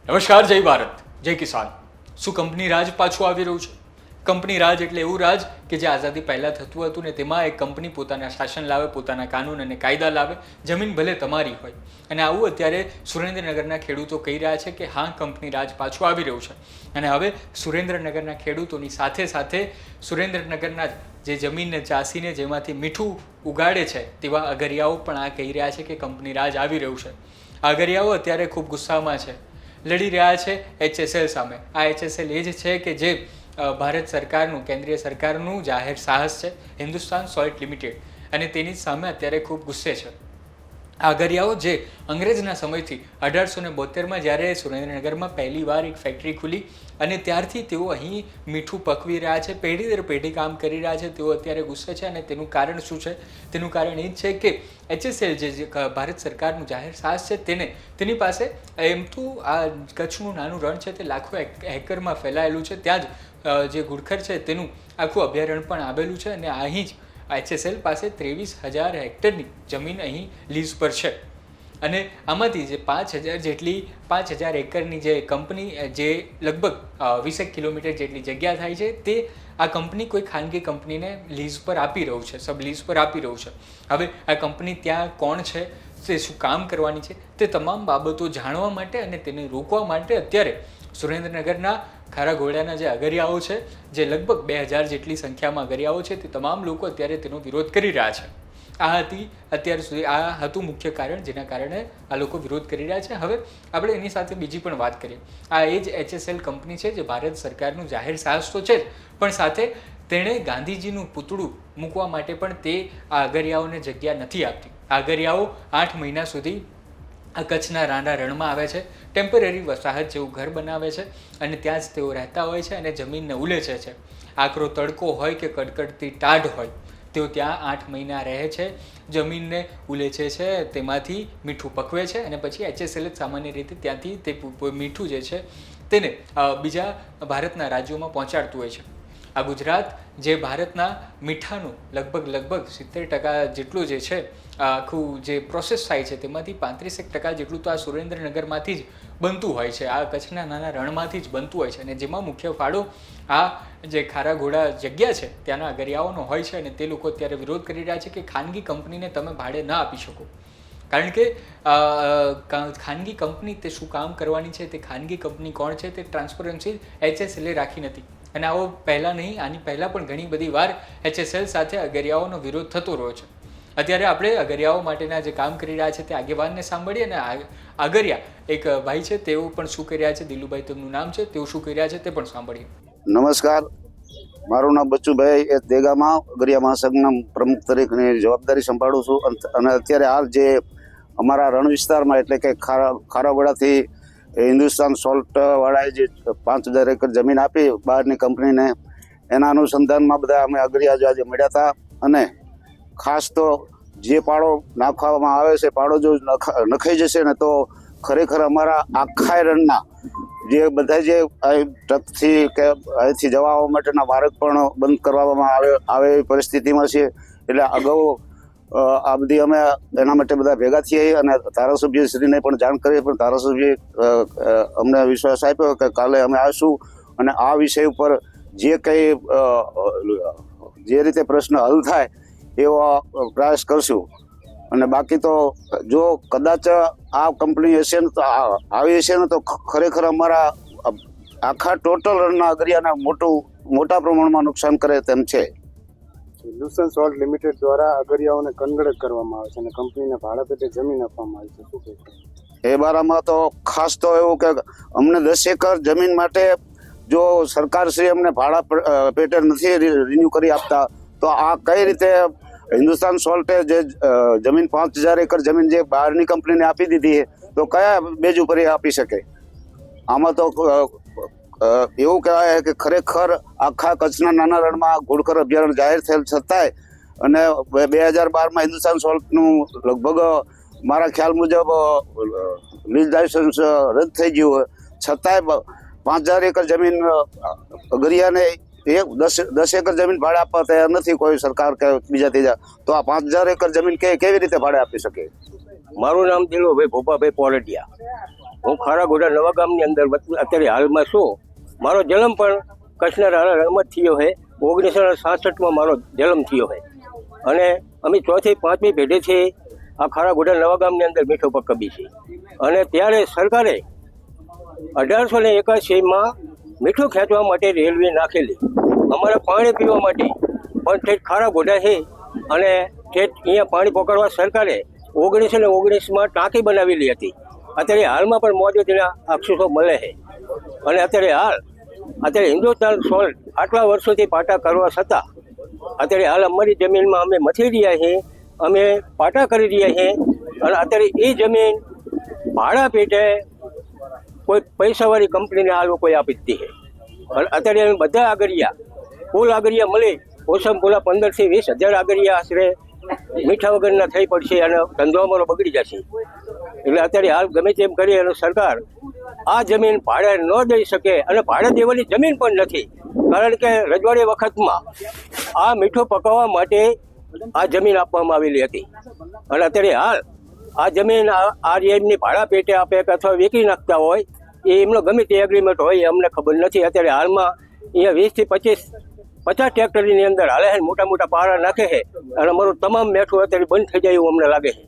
નમસ્કાર, જય ભારત, જય કિસાન. શું કંપની રાજ પાછું આવી રહ્યું છે? કંપની રાજ એટલે એવું રાજ કે જે આઝાદી પહેલાં થતું હતું ને તેમાં એક કંપની પોતાના શાસન લાવે, પોતાના કાનૂન અને કાયદા લાવે, જમીન ભલે તમારી હોય. અને આવું અત્યારે સુરેન્દ્રનગરના ખેડૂતો કહી રહ્યા છે કે હા, કંપની રાજ પાછું આવી રહ્યું છે. અને હવે સુરેન્દ્રનગરના ખેડૂતોની સાથે સાથે સુરેન્દ્રનગરના જે જમીનને ચાસીને જેમાંથી મીઠું ઉગાડે છે તેવા અગરિયાઓ પણ આ કહી રહ્યા છે કે કંપની રાજ આવી રહ્યું છે. અગરિયાઓ અત્યારે ખૂબ ગુસ્સામાં છે, લડી રહ્યા છે HSL સામે. આ HSL એ જ છે કે જે ભારત સરકારનું, કેન્દ્રીય સરકારનું જાહેર સાહસ છે, હિન્દુસ્તાન સોલ્ટ લિમિટેડ, અને તેની સામે અત્યારે ખૂબ ગુસ્સે છે. આ અગરિયાઓ જે અંગ્રેજના સમયથી 1872માં જ્યારે સુરેન્દ્રનગરમાં પહેલી વાર એક ફેક્ટરી ખુલી અને ત્યારથી તેઓ અહીં મીઠું પકવી રહ્યા છે, પેઢી દર પેઢી કામ કરી રહ્યા છે, તેઓ અત્યારે ગુસ્સે છે. અને તેનું કારણ શું છે? તેનું કારણ એ જ છે કે HSL જે ભારત સરકારનું જાહેર સાહસ છે તેની પાસે એમ તો આ કચ્છનું નાનું રણ છે તે લાખો એકરમાં ફેલાયેલું છે. ત્યાં જ જે ઘુડખર છે તેનું આખું અભયારણ્ય પણ આવેલું છે અને અહીં જ HSL પાસે 23,000 હેક્ટરની જમીન અહીં લીઝ પર છે. અને આમાંથી જે 5,000 એકરની જે કંપની, જે લગભગ 20 કિલોમીટર જેટલી જગ્યા થાય છે, તે આ કંપની કોઈ ખાનગી કંપનીને લીઝ પર આપી રહ્યું છે, સબ લીઝ પર આપી રહ્યું છે. હવે આ કંપની ત્યાં કોણ છે, તે શું કામ કરવાની છે, તે તમામ બાબતો જાણવા માટે અને તેને રોકવા માટે અત્યારે સુરેન્દ્રનગરના ખારા ઘોડાના જે અગરિયાઓ છે, જે લગભગ 2,000 જેટલી સંખ્યામાં અગરિયાઓ છે, તે તમામ લોકો અત્યારે તેનો વિરોધ કરી રહ્યા છે. અત્યાર સુધી આ હતું મુખ્ય કારણ જેના કારણે આ લોકો વિરોધ કરી રહ્યા છે. હવે આપણે એની સાથે બીજી પણ વાત કરીએ. આ એ જ HSL કંપની છે જે ભારત સરકારનું જાહેર સાહસ તો છે જ, પણ સાથે તેણે ગાંધીજીનું પૂતળું મૂકવા માટે પણ તે આ અગરિયાઓને જગ્યા નથી આપતી. આ અગરિયાઓ 8 મહિના સુધી આ કચ્છના રાના રણમાં આવે છે, ટેમ્પરરી વસાહત જેવું ઘર બનાવે છે અને ત્યાં જ તેઓ રહેતા હોય છે અને જમીનને ઉલેચે છે. આકરો તડકો હોય કે કડકડતી ટાઢ હોય, તેઓ ત્યાં 8 મહિના રહે છે, જમીનને ઉલેચે છે, તેમાંથી મીઠું પકવે છે અને પછી HSL જ સામાન્ય રીતે ત્યાંથી તે મીઠું જે છે તેને બીજા ભારતના રાજ્યોમાં પહોંચાડતું હોય છે. આ ગુજરાત જે ભારતના મીઠાનું લગભગ 70% જેટલું જે છે આખું જે પ્રોસેસ થાય છે તેમાંથી 35% જેટલું તો આ સુરેન્દ્રનગરમાંથી જ બનતું હોય છે, આ કચ્છના નાના રણમાંથી જ બનતું હોય છે. અને જેમાં મુખ્ય ફાળો આ જે ખારા ઘોડા જગ્યા છે ત્યાંના અગરિયાઓનો હોય છે. અને તે લોકો અત્યારે વિરોધ કરી રહ્યા છે કે ખાનગી કંપનીને તમે ભાડે ના આપી શકો, કારણ કે ખાનગી કંપની તે શું કામ કરવાની છે, તે ખાનગી કંપની કોણ છે, તે ટ્રાન્સપરન્સી HSL રાખી નથી. અને આવો પહેલાં નહીં, આની પહેલાં પણ ઘણી બધી વાર HSL સાથે અગરિયાઓનો વિરોધ થતો રહ્યો છે. અત્યારે આપણે અગરિયાઓ માટેના જે કામ કરી રહ્યા છે તે આગેવાનને સાંભળીએ. અને અગરિયા એક ભાઈ છે, તેઓ પણ શું કરી રહ્યા છે, દિલુભાઈ તેમનું નામ છે, તેઓ શું કરી રહ્યા છે તે પણ સાંભળીએ. નમસ્કાર, મારું નામ બચ્ચુભાઈ એ દેગામાં અગરિયા મહાસંઘના પ્રમુખ તરીકેની જવાબદારી સંભાળું છું. અને અત્યારે હાલ જે અમારા રણ વિસ્તારમાં એટલે કે ખારાગોડાથી હિન્દુસ્તાન સોલ્ટ વાળાએ જે 5,000 એકર જમીન આપી બહારની કંપનીને, એના અનુસંધાનમાં બધા અમે અગરિયા જો આજે મળ્યા હતા. અને ખાસ તો જે પાડો નાખવામાં આવે છે, પાડો જો નખાઈ જશે ને તો ખરેખર અમારા આખા રણના જે બધા જે ટ્રકથી કે અહીંથી જવા આવવા માટેના માર્ગ પણ બંધ કરવામાં આવે એવી પરિસ્થિતિમાં છે. એટલે અગાઉ આ બધી અમે એના માટે બધા ભેગા થઈએ અને ધારાસભ્યશ્રીને પણ જાણ કરીએ, પણ ધારાસભ્યએ અમને વિશ્વાસ આપ્યો કે કાલે અમે આવીશું અને આ વિષય ઉપર જે કંઈ જે રીતે પ્રશ્ન હલ થાય એવો પ્રયાસ કરશું. અને બાકી તો જો કદાચ આ કંપની હશે ને તો આવી હશે ને તો ખરેખર અમારા આખા ટોટલ રણના અગરિયાના મોટા પ્રમાણમાં નુકસાન કરે તેમ છે. હિન્દુસ્તાન સોલ્ટ લિમિટેડ દ્વારા અગરિયાઓને કનગડક કરવામાં આવે છે અને કંપનીને ભાડા પેટે જમીન આપવામાં આવી છે, શું કહેશો એ બારામાં? તો ખાસ તો એવું કે અમને 10 એકર જમીન માટે જો સરકારશ્રી અમને ભાડા પેટે નથી રિન્યુ કરી આપતા તો આ કઈ રીતે હિન્દુસ્તાન સોલ્ટે જે જમીન 5,000 એકર જમીન જે બહારની કંપનીને આપી દીધી તો કયા બેઝ ઉપર એ આપી શકે? આમાં તો એવું કહેવાય કે ખરેખર આખા કચ્છના નાના રણમાં ઘુડખર અભયારણ્ય જાહેર થયેલ છતાંય અને 2012માં હિન્દુસ્તાન સોલ્ટનું લગભગ મારા ખ્યાલ મુજબ લીઝ લાયસન્સ રદ થઈ ગયું હોય છતાંય 5,000 એકર જમીન અગરિયાને 10 એકર જમીન ભાડે આપવા તૈયાર નથી કોઈ સરકાર કે બીજા ત્રીજા. તો આ 5,000 એકર જમીન કેવી રીતે ભાડે આપી શકે? મારું નામ દિલુભાઈ ભોપાભાઈ પોલટિયા. હું ખારાગોડા નવા ગામની અંદર અત્યારે હાલમાં છું. મારો જન્મ પણ કચ્છના રાણા રણમાં થયો છે. 1967માં મારો જન્મ થયો છે અને અમે 4થી 5મી પેઢીથી આ ખારાગોડા નવા ગામની અંદર મીઠો પકવી છે. અને ત્યારે સરકારે 1881માં મીઠું ખેંચવા માટે રેલવે નાખેલી, અમારે પાણી પીવા માટે પણ ઠેઠ ખારાગોડા છે. અને ઠેઠ અહીંયા પાણી પકડવા સરકારે 1919માં ટાંકી બનાવેલી હતી. અત્યારે હાલમાં પણ મોજૂદના અક્ષરો મળે છે. અને અત્યારે હિન્દુસ્તાન સોલ્ટ આટલા વર્ષોથી પાટા કરવા છતાં અત્યારે હાલ અમારી જમીનમાં અમે મથી રહ્યા છીએ, અમે પાટા કરી રહ્યા છીએ. અને અત્યારે એ જમીન ભાડા પેટે કોઈ પૈસાવાળી કંપનીને આ લોકોએ આપી દીધી છે. અને અત્યારે અમે બધા આગરિયા કુલ આગરિયા મળી ઓછામાં ઓછા 15,000 થી 20,000 આગરિયા આશરે મીઠા વગરના થઈ પડશે અને ધંધો અમારો બગડી જશે. એટલે અત્યારે હાલ ગમે તેમ કરી અને સરકાર આ જમીન ભાડે ન દઈ શકે અને ભાડે દેવાની જમીન પણ નથી. કારણ કે રજવાડી વખતમાં આ મીઠું પકાવવા માટે આ જમીન આપવામાં આવેલી હતી. અને અત્યારે હાલ આ જમીન આ એમની ભાડા પેટે આપે કે અથવા વેચી નાખતા હોય એ એમનો ગમે તે એગ્રીમેન્ટ હોય એ અમને ખબર નથી. અત્યારે હાલમાં અહીંયા 20 થી 50 ટ્રેક્ટરની અંદર હાલે છે, મોટા મોટા પારા નાખે છે અને અમારું તમામ મેઠું અત્યારે બંધ થઈ જાય એવું અમને લાગે છે.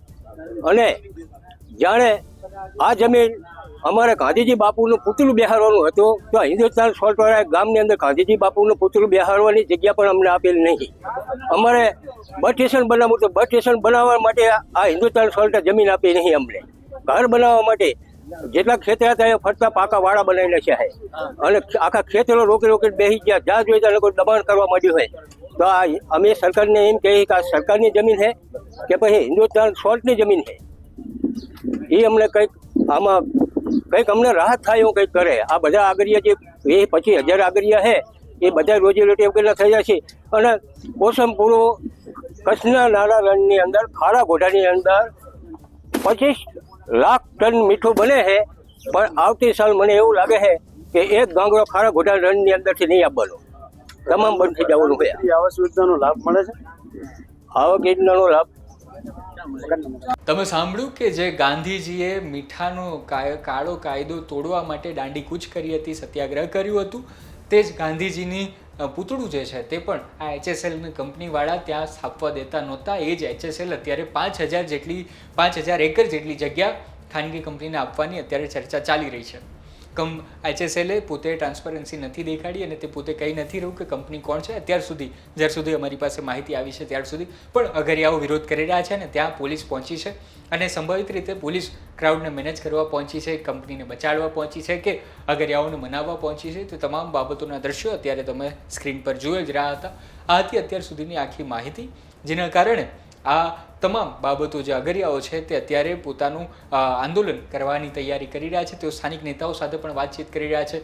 અને જાણે આ જમીન અમારે ગાંધીજી બાપુનું પુતળું બેહારવાનું હતું તો હિન્દુસ્તાન સોલ્ટવાળા ગામની અંદર ગાંધીજી બાપુનું પુતળું બેહારવાની જગ્યા પણ અમને આપેલી નહીં. અમારે બસ સ્ટેશન બનાવવું તો બસ સ્ટેશન બનાવવા માટે આ હિન્દુસ્તાન સોલ્ટે જમીન આપી નહીં. અમને ઘર બનાવવા માટે જેટલા ખેતર હતા એ ફરતા પાકા વાળા બનાવી નાખ્યા છે અને આખા ખેતરો રોકી બેસી ગયા. જ્યાં જોઈએ ત્યાં લોકો દબાણ કરવા માંડ્યું હોય. તો આ અમે સરકારને એમ કહીએ કે આ સરકારની જમીન છે કે પછી હિન્દુસ્તાન સોલ્ટની જમીન છે. એ અમને આમાં અમને રાહત થાય એવું કંઈક કરે. આ બધા આગરિયા જે 20-25,000 આગરિયા છે એ બધા રોજીરોટી વગેરે થઈ જાય છે. અને ઓછામાં પૂરો કચ્છના નાના રણની અંદર ખારાગોડાની અંદર 25 લાખ ટન મીઠું બને છે. પણ આવતી સાલ મને એવું લાગે છે કે એક ગાંગડો ખારાગોડા રણની અંદરથી નહીં આપવાનો, તમામ બંધ થઈ જવાનું હોય. આવાસ યોજનાનો લાભ મળે છે? આવક યોજનાનો લાભ તમે સાંભળ્યું કે જે ગાંધીજીએ મીઠાનો કાળો કાયદો તોડવા માટે દાંડી કૂચ કરી હતી, સત્યાગ્રહ કર્યું હતું, તે જ ગાંધીજીની પૂતળું જે છે તે પણ આ HSLની કંપનીવાળા ત્યાં સ્થાપવા દેતા નહોતા. એ જ HSL અત્યારે 5,000 એકર જેટલી જગ્યા ખાનગી કંપનીને આપવાની અત્યારે ચર્ચા ચાલી રહી છે. HSLએ પોતે ટ્રાન્સપરન્સી નથી દેખાડી અને તે પોતે કહી નથી રહ્યું કે કંપની કોણ છે. જ્યાર સુધી અમારી પાસે માહિતી આવી છે ત્યાર સુધી પણ અગરિયાઓ વિરોધ કરી રહ્યા છે અને ત્યાં પોલીસ પહોંચી છે અને સંભવિત રીતે પોલીસ ક્રાઉડને મેનેજ કરવા પહોંચી છે, કંપનીને બચાડવા પહોંચી છે કે અગરિયાઓને મનાવવા પહોંચી છે. તો તમામ બાબતોના દ્રશ્યો અત્યારે તમે સ્ક્રીન પર જોઈ જ રહ્યા હતા. આ હતી અત્યાર સુધીની આખી માહિતી, જેના કારણે આ તમામ બાબતો જે અગરિયાઓ છે તે અત્યારે પોતાનું આંદોલન કરવાની તૈયારી કરી રહ્યા છે. તેઓ સ્થાનિક નેતાઓ સાથે પણ વાતચીત કરી રહ્યા છે,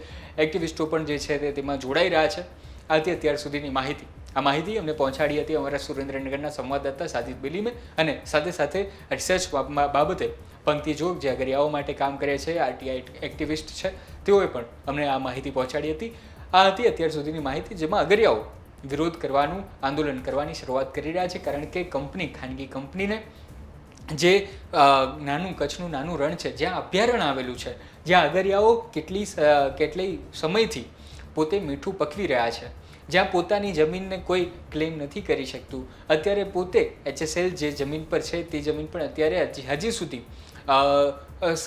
એક્ટિવિસ્ટો પણ જે છે તે તેમાં જોડાઈ રહ્યા છે. આ હતી અત્યાર સુધીની માહિતી. આ માહિતી અમને પહોંચાડી હતી અમારા સુરેન્દ્રનગરના સંવાદદાતા સાજિદ બેલીમે અને સાથે રિસર્ચ બાબતે પંક્તિ જોગ જે અગરિયાઓ માટે કામ કરે છે, RTI એક્ટિવિસ્ટ છે, તેઓએ પણ અમને આ માહિતી પહોંચાડી હતી. આ હતી અત્યાર સુધીની માહિતી, જેમાં અગરિયાઓ વિરોધ કરવાનું, આંદોલન કરવાની શરૂઆત કરી રહ્યા છે. કારણ કે ખાનગી કંપનીને જે કચ્છનું નાનું રણ છે, જ્યાં અભયારણ્ય આવેલું છે, જ્યાં અગરિયાઓ કેટલી સમયથી પોતે મીઠું પકવી રહ્યા છે, જ્યાં પોતાની જમીનને કોઈ ક્લેમ નથી કરી શકતું, અત્યારે પોતે HSL જે જમીન પર છે તે જમીન પણ અત્યારે હજી સુધી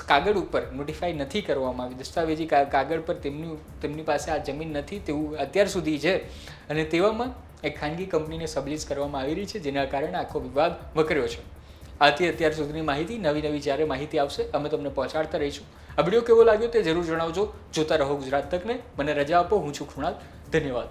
કાગળ ઉપર નોટિફાઈ નથી કરવામાં આવી. દસ્તાવેજી કાગળ પર તેમની પાસે આ જમીન નથી તેવું અત્યાર સુધી છે. અને તેવામાં એક ખાનગી કંપનીને સબલીઝ કરવામાં આવી રહી છે, જેના કારણે આખો વિવાદ વકર્યો છે. આથી અત્યાર સુધીની માહિતી. નવી જ્યારે માહિતી આવશે અમે તમને પહોંચાડતા રહીશું. આ વિડીયો કેવો લાગ્યો તે જરૂર જણાવજો. જોતા રહો ગુજરાત તકને. મને રજા આપો. હું છું કૃણાલ. ધન્યવાદ.